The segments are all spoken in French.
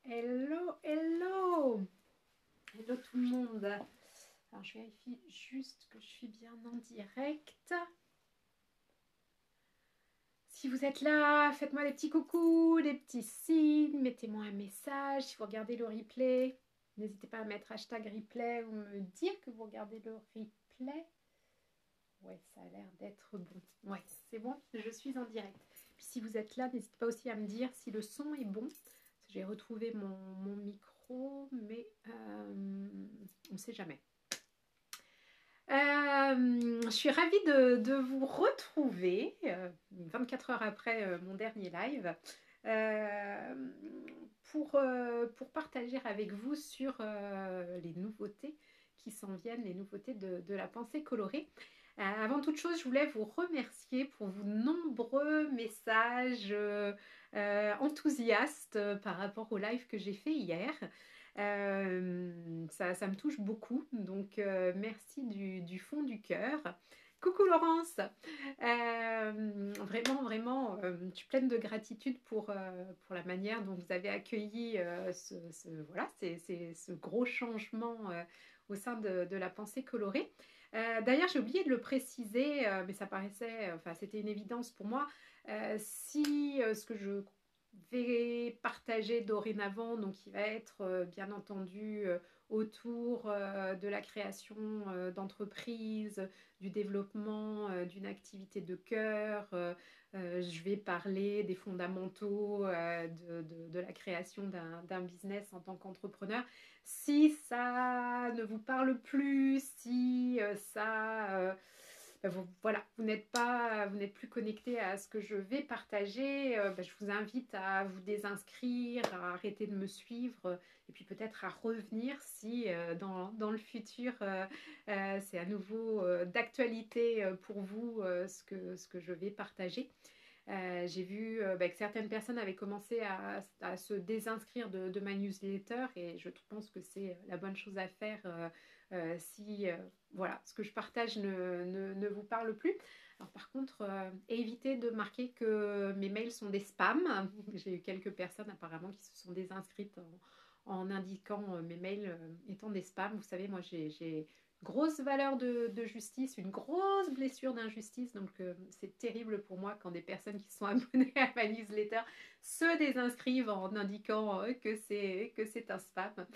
Hello, hello! Hello tout le monde. Alors je vérifie juste que je suis bien en direct. Si vous êtes là, faites-moi des petits coucous, des petits signes, mettez-moi un message. Si vous regardez le replay, n'hésitez pas à mettre hashtag replay ou me dire que vous regardez le replay. Ouais, ça a l'air d'être bon. Ouais, c'est bon, je suis en direct. Puis si vous êtes là, n'hésitez pas aussi à me dire si le son est bon. J'ai retrouvé mon micro, mais on ne sait jamais. Je suis ravie de vous retrouver 24 heures après mon dernier live pour partager avec vous sur les nouveautés qui s'en viennent, les nouveautés de la pensée colorée. Avant toute chose, je voulais vous remercier pour vos nombreux messages enthousiastes par rapport au live que j'ai fait hier. Ça me touche beaucoup, donc merci du fond du cœur. Coucou Laurence, vraiment, je suis pleine de gratitude pour la manière dont vous avez accueilli voilà, ce gros changement au sein de la pensée colorée. D'ailleurs, j'ai oublié de le préciser, mais ça paraissait, enfin, c'était une évidence pour moi. Si ce que je vais partager dorénavant, donc qui va être bien entendu autour de la création d'entreprises, du développement d'une activité de cœur. Je vais parler des fondamentaux de la création d'un business en tant qu'entrepreneur. Si ça ne vous parle plus, si voilà, vous n'êtes plus connecté à ce que je vais partager, je vous invite à vous désinscrire, à arrêter de me suivre et puis peut-être à revenir si dans le futur c'est à nouveau d'actualité pour vous ce que je vais partager. J'ai vu que certaines personnes avaient commencé à se désinscrire de ma newsletter et je pense que c'est la bonne chose à faire si voilà, ce que je partage ne vous parle plus. Alors par contre, évitez de marquer que mes mails sont des spams. J'ai eu quelques personnes apparemment qui se sont désinscrites en indiquant mes mails étant des spams. Vous savez, moi j'ai grosse valeur de justice, une grosse blessure d'injustice. Donc, c'est terrible pour moi quand des personnes qui sont abonnées à ma newsletter se désinscrivent en indiquant que c'est un spam.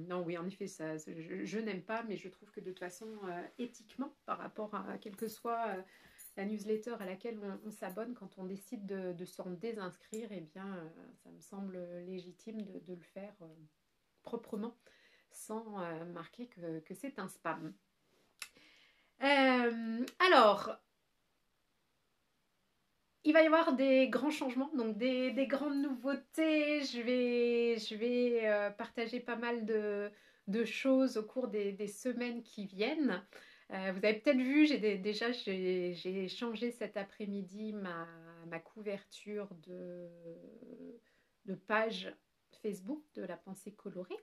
Non, oui, en effet, je n'aime pas, mais je trouve que de toute façon, éthiquement, par rapport à quelle que soit la newsletter à laquelle on s'abonne, quand on décide de s'en désinscrire, eh bien, ça me semble légitime de le faire proprement sans marquer que c'est un spam. Alors, il va y avoir des grands changements, donc des grandes nouveautés. Je vais partager pas mal de choses au cours des semaines qui viennent. Vous avez peut-être vu, déjà j'ai changé cet après-midi ma couverture de page Facebook de la pensée colorée.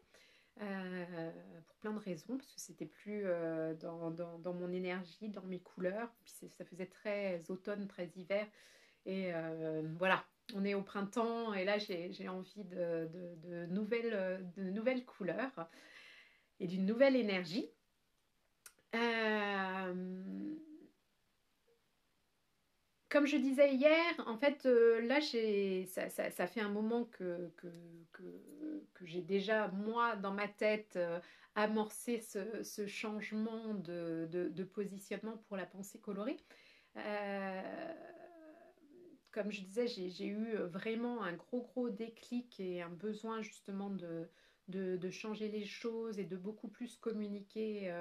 Pour plein de raisons, parce que c'était plus dans mon énergie, dans mes couleurs, puis ça faisait très automne, très hiver, et voilà, on est au printemps, et là j'ai envie de nouvelles couleurs et d'une nouvelle énergie. Comme je disais hier, en fait, là, ça fait un moment que j'ai déjà, moi, dans ma tête, amorcé ce changement de positionnement pour la pensée colorée. Euh, Comme je disais, j'ai eu vraiment un gros déclic et un besoin justement de changer les choses et de beaucoup plus communiquer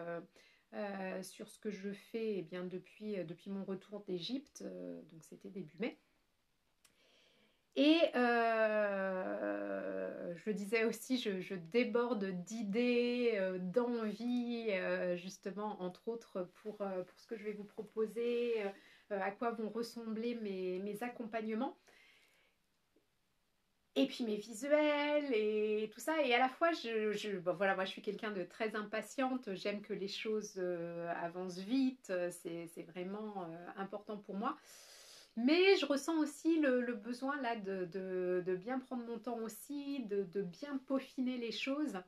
sur ce que je fais depuis mon retour d'Égypte, donc c'était début mai. Et je le disais aussi, je déborde d'idées, d'envies, justement, entre autres, pour ce que je vais vous proposer, à quoi vont ressembler mes accompagnements. Et puis mes visuels et tout ça. Et à la fois, voilà, moi je suis quelqu'un de très impatiente. J'aime que les choses avancent vite. C'est vraiment important pour moi. Mais je ressens aussi le besoin là de bien prendre mon temps aussi, de bien peaufiner les choses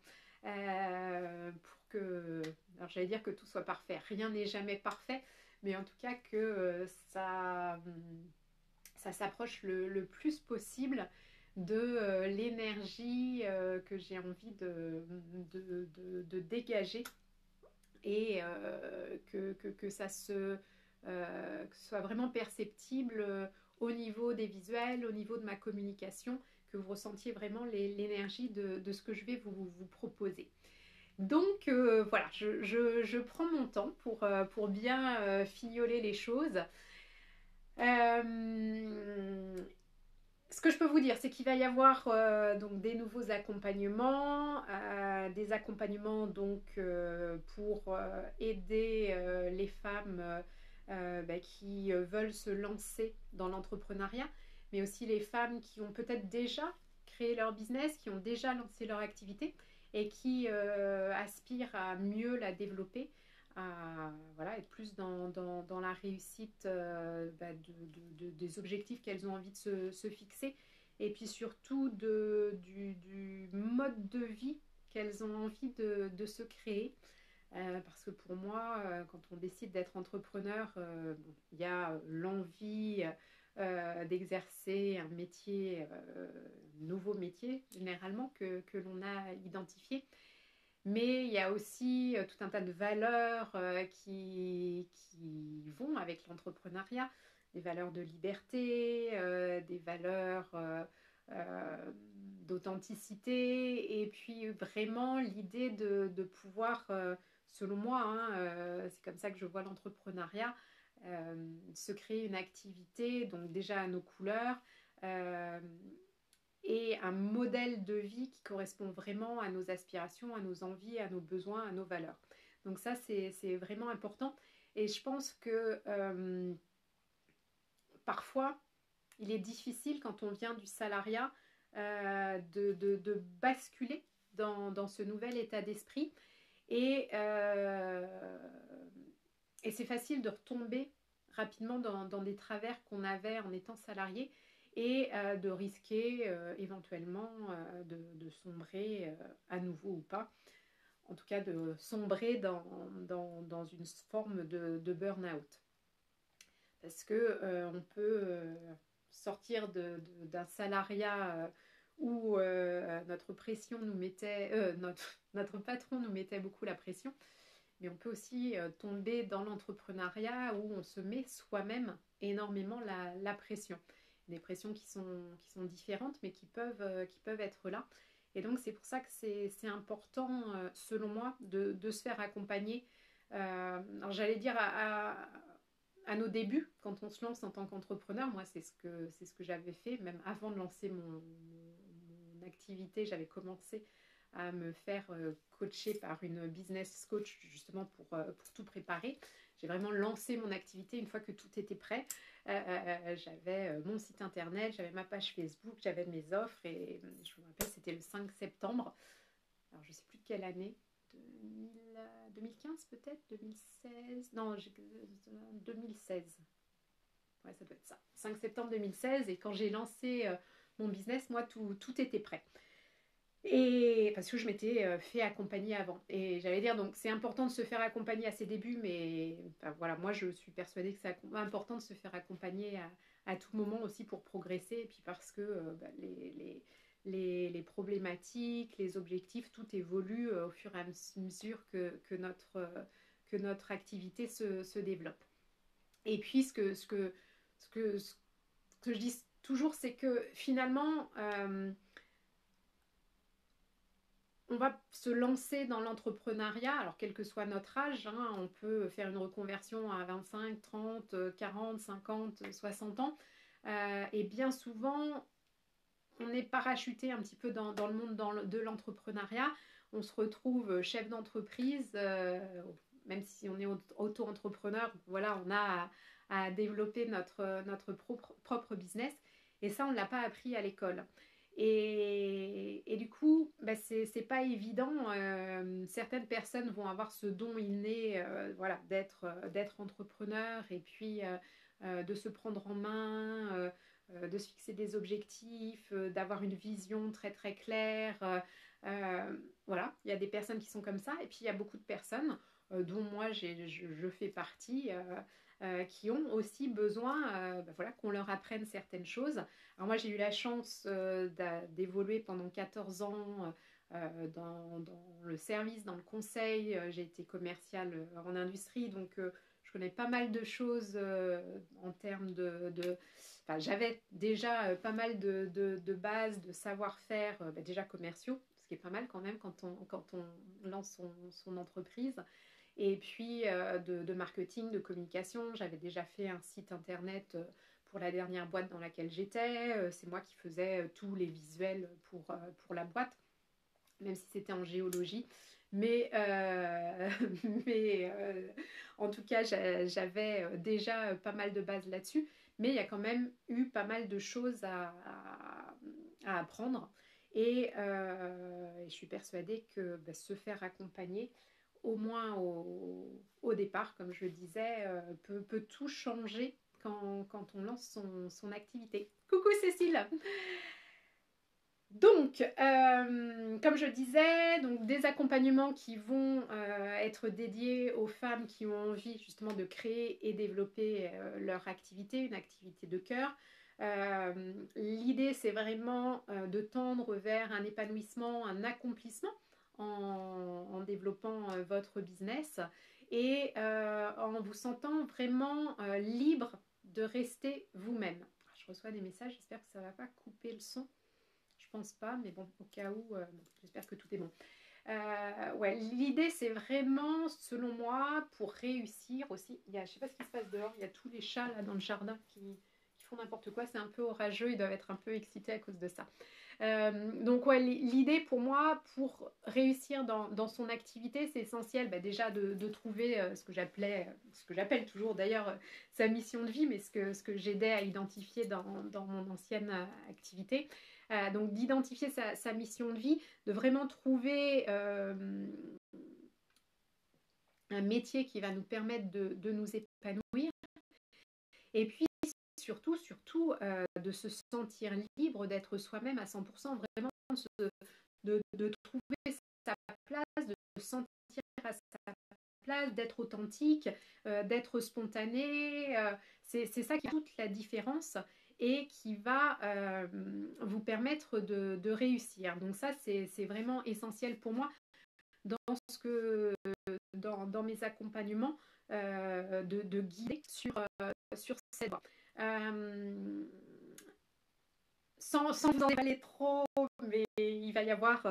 pour que, alors j'allais dire que tout soit parfait. Rien n'est jamais parfait, mais en tout cas que ça s'approche le plus possible de l'énergie que j'ai envie de dégager et que ça que ce soit vraiment perceptible au niveau des visuels, au niveau de ma communication, que vous ressentiez vraiment l'énergie de ce que je vais vous proposer. Donc voilà, je prends mon temps pour bien fignoler les choses. Ce que je peux vous dire, c'est qu'il va y avoir donc des nouveaux accompagnements, des accompagnements donc pour aider les femmes qui veulent se lancer dans l'entrepreneuriat, mais aussi les femmes qui ont peut-être déjà créé leur business, qui ont déjà lancé leur activité et qui aspirent à mieux la développer, à voilà, être plus dans la réussite des objectifs qu'elles ont envie de se fixer et puis surtout du mode de vie qu'elles ont envie de se créer. Parce que pour moi, quand on décide d'être entrepreneur, il y a l'envie d'exercer un métier, nouveau métier généralement que l'on a identifié. Mais il y a aussi tout un tas de valeurs qui vont avec l'entrepreneuriat, des valeurs de liberté, des valeurs d'authenticité, et puis vraiment l'idée de pouvoir, selon moi, c'est comme ça que je vois l'entrepreneuriat, se créer une activité, donc déjà à nos couleurs, euh, et un modèle de vie qui correspond vraiment à nos aspirations, à nos envies, à nos besoins, à nos valeurs. Donc ça, c'est vraiment important. Et je pense que parfois, il est difficile quand on vient du salariat de basculer dans ce nouvel état d'esprit. Et, et c'est facile de retomber rapidement dans des travers qu'on avait en étant salarié et de risquer éventuellement de sombrer à nouveau ou pas. En tout cas, de sombrer dans une forme de burn-out. Parce que on peut sortir d'un salariat où notre pression nous mettait, notre patron nous mettait beaucoup la pression, mais on peut aussi tomber dans l'entrepreneuriat où on se met soi-même énormément la pression. Des pressions qui sont différentes, mais qui peuvent être là. Et donc, c'est pour ça que c'est important, selon moi, de se faire accompagner. Alors, j'allais dire à nos débuts, quand on se lance en tant qu'entrepreneur, moi, c'est ce que j'avais fait, même avant de lancer mon activité, j'avais commencé à me faire coacher par une business coach justement pour tout préparer. J'ai vraiment lancé mon activité une fois que tout était prêt. J'avais mon site internet, j'avais ma page Facebook, j'avais mes offres et je me rappelle, c'était le 5 septembre. Alors je ne sais plus de quelle année, 2015 peut-être, 2016, non, 2016. Ouais, ça doit être ça. 5 septembre 2016 et quand j'ai lancé mon business, moi, tout était prêt. Et parce que je m'étais fait accompagner avant. Et j'allais dire, donc c'est important de se faire accompagner à ses débuts, mais enfin, voilà, moi je suis persuadée que c'est important de se faire accompagner à tout moment aussi pour progresser. Et puis parce que les problématiques, les objectifs, tout évolue au fur et à mesure que notre activité se développe. Et puis ce que je dis toujours, c'est que finalement, on va se lancer dans l'entrepreneuriat, alors quel que soit notre âge, on peut faire une reconversion à 25, 30, 40, 50, 60 ans. Et bien souvent, on est parachuté un petit peu dans le monde de l'entrepreneuriat. On se retrouve chef d'entreprise, même si on est auto-entrepreneur, voilà, on a à développer notre propre business. Et ça, on ne l'a pas appris à l'école. Et du coup, c'est pas évident. Certaines personnes vont avoir ce don inné, voilà, d'être entrepreneur et puis de se prendre en main, de se fixer des objectifs, d'avoir une vision très très claire. Voilà, il y a des personnes qui sont comme ça, et puis il y a beaucoup de personnes, dont moi je fais partie, qui ont aussi besoin voilà, qu'on leur apprenne certaines choses. Alors moi j'ai eu la chance d'évoluer pendant 14 ans dans le service, dans le conseil. J'ai été commerciale en industrie, donc je connais pas mal de choses en termes Enfin, j'avais déjà pas mal de bases, de savoir-faire déjà commerciaux, ce qui est pas mal quand même quand on lance son entreprise. Et puis de marketing, de communication. J'avais déjà fait un site internet pour la dernière boîte dans laquelle j'étais. C'est moi qui faisais tous les visuels pour la boîte, même si c'était en géologie. Mais, mais en tout cas, j'avais déjà pas mal de bases là-dessus. Mais il y a quand même eu pas mal de choses à apprendre. Et je suis persuadée que se faire accompagner, au moins au départ, comme je le disais, peut tout changer quand on lance son activité. Coucou Cécile! Donc, comme je disais, donc des accompagnements qui vont être dédiés aux femmes qui ont envie justement de créer et développer leur activité, une activité de cœur. L'idée, c'est vraiment de tendre vers un épanouissement, un accomplissement en développant votre business et en vous sentant vraiment libre de rester vous-même. Je reçois des messages, j'espère que ça ne va pas couper le son. Je pense pas, mais bon, au cas où, bon, j'espère que tout est bon. Ouais, l'idée, c'est vraiment, selon moi, pour réussir aussi. Je ne sais pas ce qui se passe dehors, il y a tous les chats là dans le jardin qui font n'importe quoi. C'est un peu orageux, ils doivent être un peu excités à cause de ça. Donc ouais, l'idée pour moi, pour réussir dans son activité, c'est essentiel déjà de trouver ce que j'appelle toujours d'ailleurs sa mission de vie, mais ce que j'aidais à identifier dans mon ancienne activité. Donc d'identifier sa mission de vie, de vraiment trouver un métier qui va nous permettre de nous épanouir, et puis surtout de se sentir libre, d'être soi-même à 100%, vraiment de trouver sa place, de se sentir à sa place, d'être authentique, d'être spontané. C'est ça qui fait toute la différence et qui va vous permettre de réussir. Donc ça, c'est vraiment essentiel pour moi dans mes accompagnements, de guider sur cette voie. Sans vous en dévoiler trop, mais il va y avoir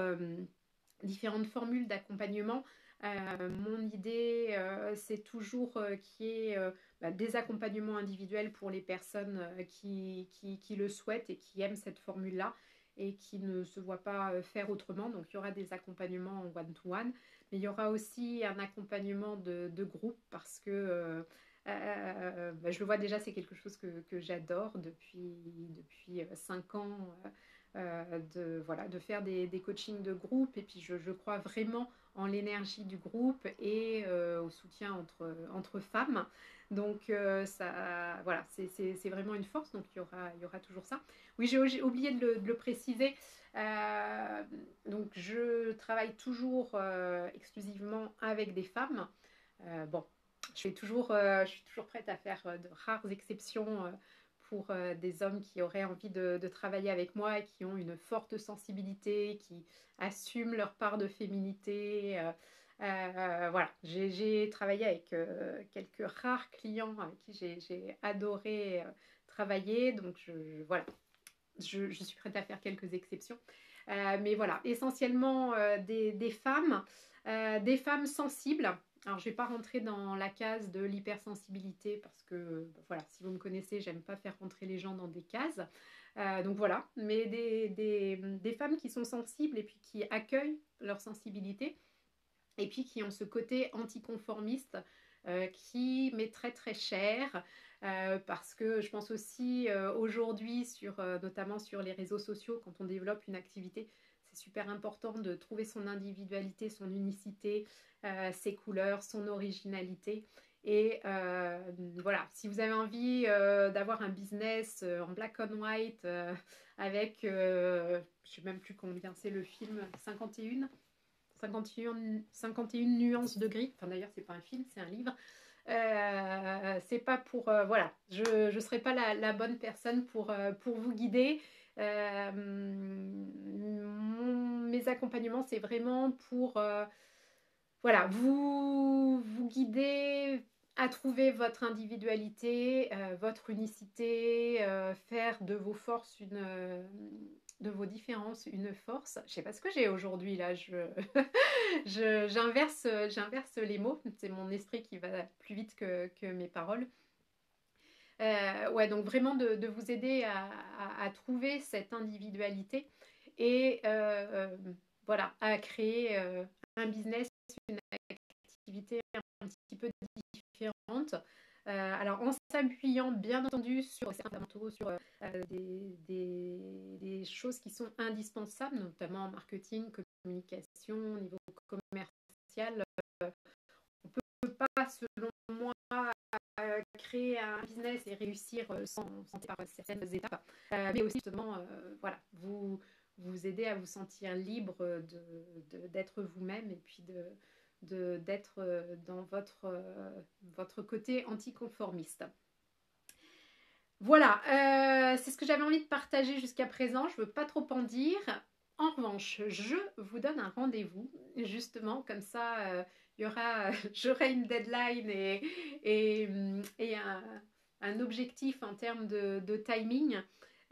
différentes formules d'accompagnement. Mon idée, c'est toujours qu'il y ait des accompagnements individuels pour les personnes qui le souhaitent et qui aiment cette formule-là et qui ne se voient pas faire autrement. Donc, il y aura des accompagnements en one-to-one, mais il y aura aussi un accompagnement de groupe parce que je le vois déjà, c'est quelque chose que j'adore depuis 5 ans, de faire des coachings de groupe. Et puis, je crois vraiment en l'énergie du groupe et au soutien entre femmes. Donc, voilà, c'est vraiment une force. Donc, il y aura toujours ça. Oui, j'ai oublié de le préciser. Donc, je travaille toujours exclusivement avec des femmes. Bon, je suis toujours prête à faire de rares exceptions pour des hommes qui auraient envie de travailler avec moi et qui ont une forte sensibilité, qui assument leur part de féminité. Voilà, j'ai travaillé avec quelques rares clients avec qui j'ai adoré travailler. Donc, voilà, je suis prête à faire quelques exceptions. Mais voilà, essentiellement des femmes sensibles. Alors, je ne vais pas rentrer dans la case de l'hypersensibilité parce que, voilà, si vous me connaissez, j'aime pas faire rentrer les gens dans des cases. Donc voilà, mais des femmes qui sont sensibles et puis qui accueillent leur sensibilité et puis qui ont ce côté anticonformiste qui m'est très très cher. Parce que je pense aussi aujourd'hui, notamment sur les réseaux sociaux, quand on développe une activité, c'est super important de trouver son individualité, son unicité, ses couleurs, son originalité. Et voilà, si vous avez envie d'avoir un business en black and white avec, je ne sais même plus combien c'est le film, 51 nuances de gris. Enfin d'ailleurs, c'est pas un film, c'est un livre. C'est pas pour... voilà, je ne serai pas la bonne personne pour vous guider. Mes accompagnements, c'est vraiment pour voilà, vous guider à trouver votre individualité, votre unicité, faire de vos forces de vos différences une force. Je sais pas ce que j'ai aujourd'hui là, j'inverse les mots, c'est mon esprit qui va plus vite que mes paroles. Ouais, donc vraiment de vous aider à trouver cette individualité et voilà, à créer un business, une activité un petit peu différente. Alors en s'appuyant bien entendu sur certains fondamentaux, sur des choses qui sont indispensables, notamment en marketing, communication, au niveau commercial. On ne peut pas, selon moi, créer un business et réussir sans passer par certaines étapes, mais aussi justement voilà, vous aider à vous sentir libre d'être vous-même et puis d'être dans votre côté anticonformiste. Voilà, c'est ce que j'avais envie de partager jusqu'à présent. Je ne veux pas trop en dire. En revanche, je vous donne un rendez-vous, justement, comme ça, j'aurai une deadline et un objectif en termes de timing.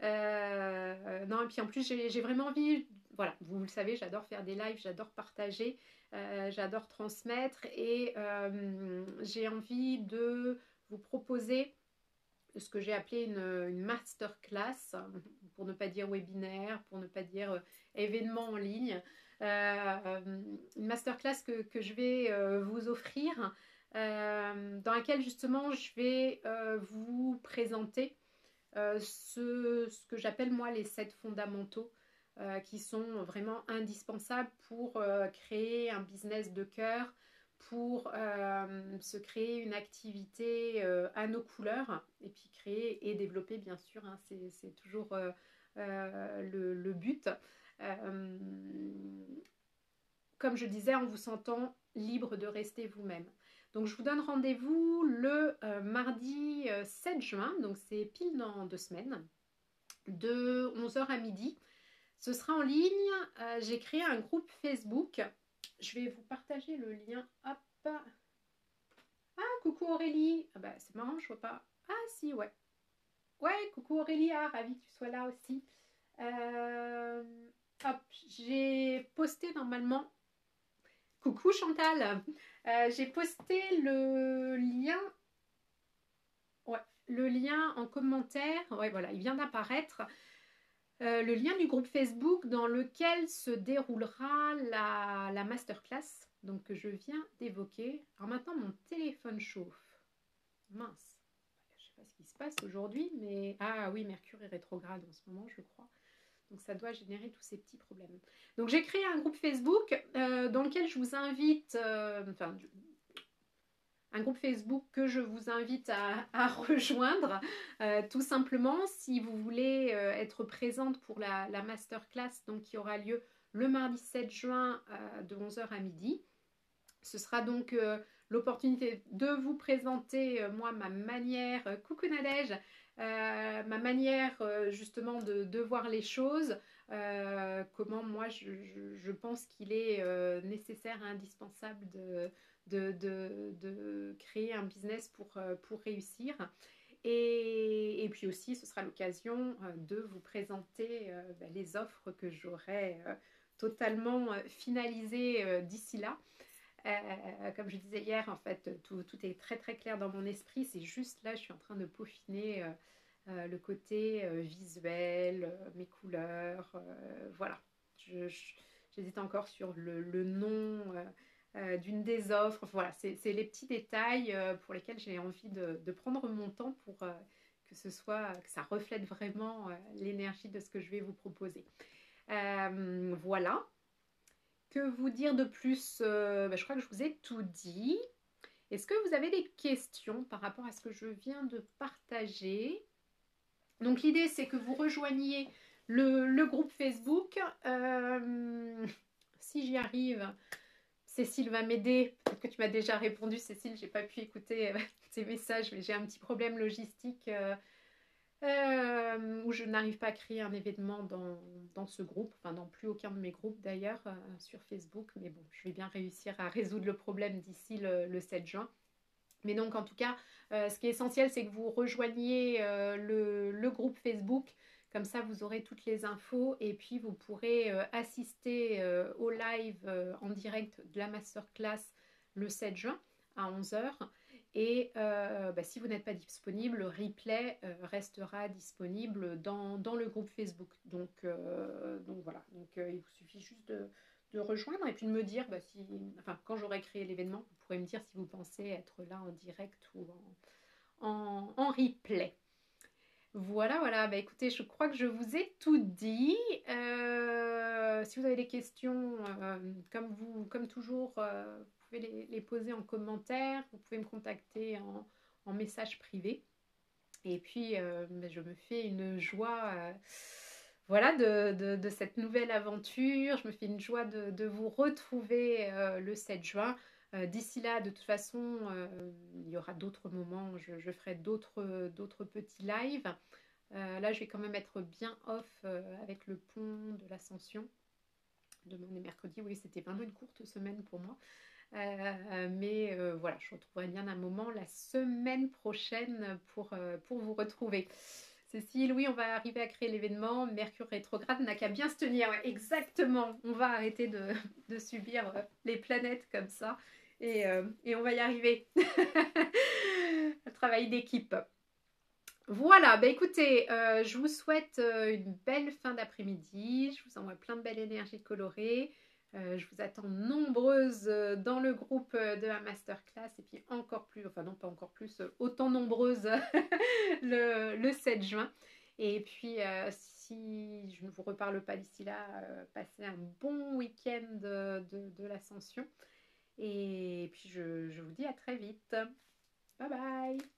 Non, et puis en plus, j'ai vraiment envie, voilà, vous le savez, j'adore faire des lives, j'adore partager, j'adore transmettre et j'ai envie de vous proposer ce que j'ai appelé une masterclass, pour ne pas dire webinaire, pour ne pas dire événement en ligne. Une masterclass que je vais vous offrir, dans laquelle justement je vais vous présenter ce que j'appelle moi les 7 fondamentaux qui sont vraiment indispensables pour créer un business de cœur, pour se créer une activité à nos couleurs et puis créer et développer bien sûr, hein, c'est toujours le but. Comme je disais, en vous sentant libre de rester vous-même. Donc je vous donne rendez-vous le mardi 7 juin, donc c'est pile dans 2 semaines, de 11h à midi. Ce sera en ligne, j'ai créé un groupe Facebook. Je vais vous partager le lien. Hop. Ah, coucou Aurélie. Ah bah, c'est marrant, je vois pas. Ah si, ouais. Ouais, coucou Aurélie, ah, ravie que tu sois là aussi. Hop, j'ai posté normalement. Coucou Chantal, j'ai posté ouais, le lien en commentaire. Ouais, voilà, il vient d'apparaître. Le lien du groupe Facebook dans lequel se déroulera la masterclass donc, que je viens d'évoquer. Alors maintenant, mon téléphone chauffe. Mince. Je ne sais pas ce qui se passe aujourd'hui, mais... Ah oui, Mercure est rétrograde en ce moment, je crois. Donc ça doit générer tous ces petits problèmes. Donc j'ai créé un groupe Facebook dans lequel je vous invite... un groupe Facebook que je vous invite à rejoindre, tout simplement si vous voulez être présente pour la masterclass donc, qui aura lieu le mardi 7 juin de 11h à midi. Ce sera donc l'opportunité de vous présenter, moi, ma manière, coucou Nadège, ma manière justement de voir les choses, comment moi je pense qu'il est nécessaire et indispensable de créer un business pour réussir. Et puis aussi, ce sera l'occasion de vous présenter les offres que j'aurai totalement finalisées d'ici là. Comme je disais hier, en fait, tout est très très clair dans mon esprit. C'est juste là, je suis en train de peaufiner le côté visuel, mes couleurs. Voilà. J'hésite encore sur le nom d'une des offres. Voilà, c'est les petits détails pour lesquels j'ai envie de prendre mon temps pour que ça reflète vraiment l'énergie de ce que je vais vous proposer. Voilà. Que vous dire de plus je crois que je vous ai tout dit. Est-ce que vous avez des questions par rapport à ce que je viens de partager? Donc l'idée c'est que vous rejoigniez le groupe Facebook. Si j'y arrive, Cécile va m'aider. Peut-être que tu m'as déjà répondu, Cécile, j'ai pas pu écouter tes messages, mais j'ai un petit problème logistique où je n'arrive pas à créer un événement dans ce groupe, enfin dans plus aucun de mes groupes d'ailleurs sur Facebook, mais bon, je vais bien réussir à résoudre le problème d'ici le 7 juin. Mais donc en tout cas, ce qui est essentiel, c'est que vous rejoigniez le groupe Facebook. Comme ça, vous aurez toutes les infos et puis vous pourrez assister au live en direct de la masterclass le 7 juin à 11 h. Et si vous n'êtes pas disponible, le replay restera disponible dans le groupe Facebook. Donc voilà, il vous suffit juste de rejoindre et puis de me dire quand j'aurai créé l'événement, vous pourrez me dire si vous pensez être là en direct ou en replay. Voilà, écoutez, je crois que je vous ai tout dit. Si vous avez des questions, comme toujours, vous pouvez les poser en commentaire, vous pouvez me contacter en message privé. Et puis, je me fais une joie de cette nouvelle aventure. Je me fais une joie de vous retrouver le 7 juin. D'ici là, de toute façon, il y aura d'autres moments, je ferai d'autres petits lives. Là, je vais quand même être bien off avec le pont de l'Ascension. Demain est mercredi, oui, c'était vraiment une courte semaine pour moi. Mais voilà, je retrouverai bien un moment la semaine prochaine pour vous retrouver. Cécile, oui, on va arriver à créer l'événement. Mercure rétrograde n'a qu'à bien se tenir. Ouais, exactement, on va arrêter de subir les planètes comme ça. Et on va y arriver. Un travail d'équipe. Voilà, écoutez, je vous souhaite une belle fin d'après-midi. Je vous envoie plein de belles énergies colorées. Je vous attends nombreuses dans le groupe de la masterclass et puis encore plus, enfin non pas encore plus, autant nombreuses le 7 juin. Et puis si je ne vous reparle pas d'ici là, passez un bon week-end de l'Ascension. Et puis je vous dis à très vite. Bye bye!